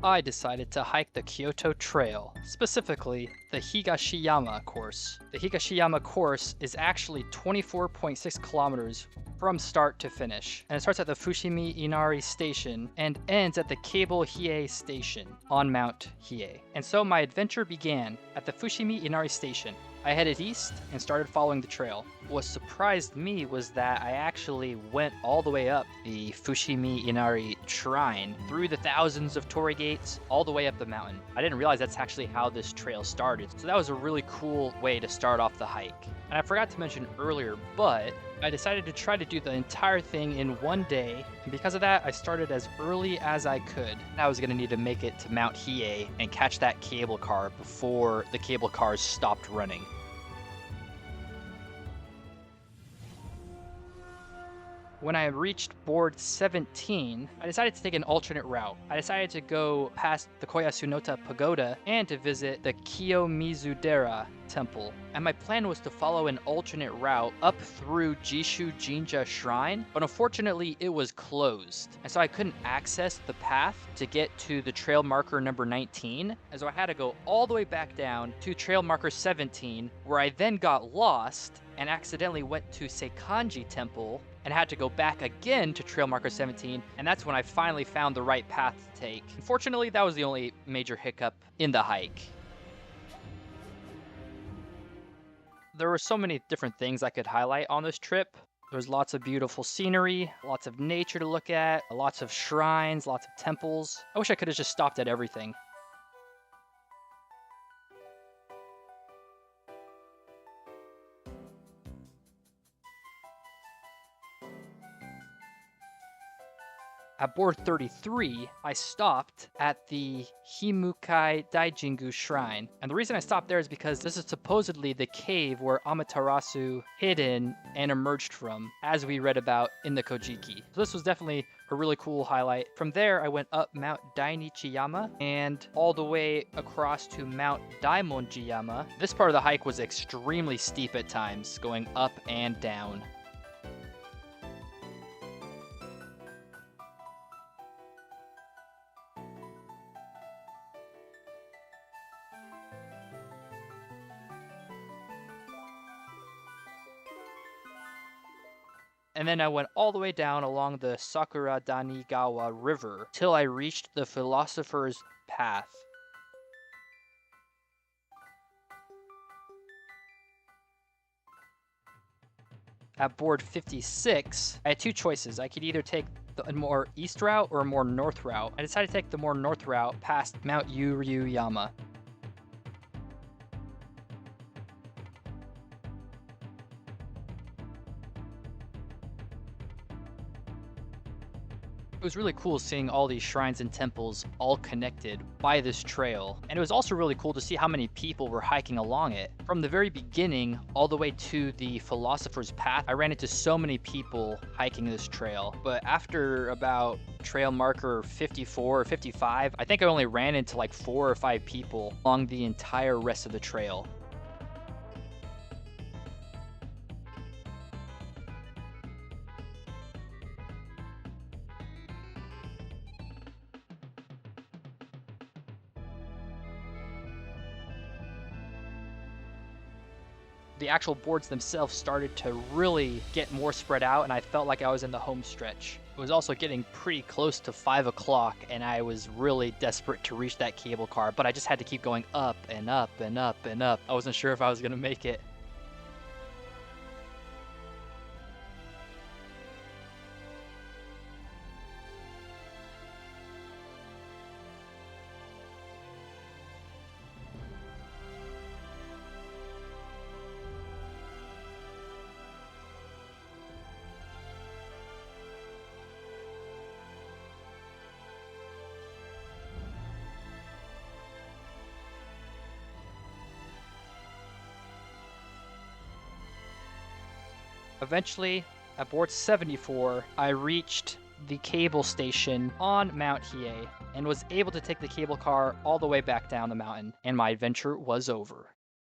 I decided to hike the Kyoto Trail, specifically the Higashiyama course. The Higashiyama course is actually 24.6 kilometers from start to finish, and it starts at the Fushimi Inari station and ends at the Cable Hiei station on Mount Hiei. And so my adventure began at the Fushimi Inari station. I headed east and started following the trail. What surprised me was that I actually went all the way up the Fushimi Inari shrine, through the thousands of torii gates, all the way up the mountain. I didn't realize that's actually how this trail started, so that was a really cool way to start off the hike. And I forgot to mention earlier, but I decided to try to do the entire thing in one day, and because of that, I started as early as I could. I was going to need to make it to Mount Hiei and catch that cable car before the cable cars stopped running. When I reached board 17, I decided to take an alternate route. I decided to go past the Koyasunota Pagoda and to visit the Kiyomizudera temple. And my plan was to follow an alternate route up through Jishu Jinja Shrine, but unfortunately it was closed. And so I couldn't access the path to get to the trail marker number 19. And so I had to go all the way back down to trail marker 17, where I then got lost and accidentally went to Seikanji Temple and had to go back again to trail marker 17, and that's when I finally found the right path to take. Unfortunately, that was the only major hiccup in the hike. There were so many different things I could highlight on this trip. There was lots of beautiful scenery, lots of nature to look at, lots of shrines, lots of temples. I wish I could have just stopped at everything. At board 33, I stopped at the Himukai Daijingu Shrine. And the reason I stopped there is because this is supposedly the cave where Amaterasu hidden and emerged from, as we read about in the Kojiki. So this was definitely a really cool highlight. From there, I went up Mount Dainichiyama and all the way across to Mount Daimonjiyama. This part of the hike was extremely steep at times, going up and down. And then I went all the way down along the Sakuradanigawa River till I reached the Philosopher's Path. At board 56, I had two choices. I could either take a more east route or a more north route. I decided to take the more north route past Mount Yuryuyama. It was really cool seeing all these shrines and temples all connected by this trail. And it was also really cool to see how many people were hiking along it. From the very beginning all the way to the Philosopher's Path, I ran into so many people hiking this trail. But after about trail marker 54 or 55, I think I only ran into like 4 or 5 people along the entire rest of the trail. The actual boards themselves started to really get more spread out, and I felt like I was in the home stretch. It was also getting pretty close to 5 o'clock, and I was really desperate to reach that cable car, but I just had to keep going up and up and up and up. I wasn't sure if I was going to make it. Eventually, at board 74, I reached the cable station on Mount Hiei and was able to take the cable car all the way back down the mountain, and my adventure was over.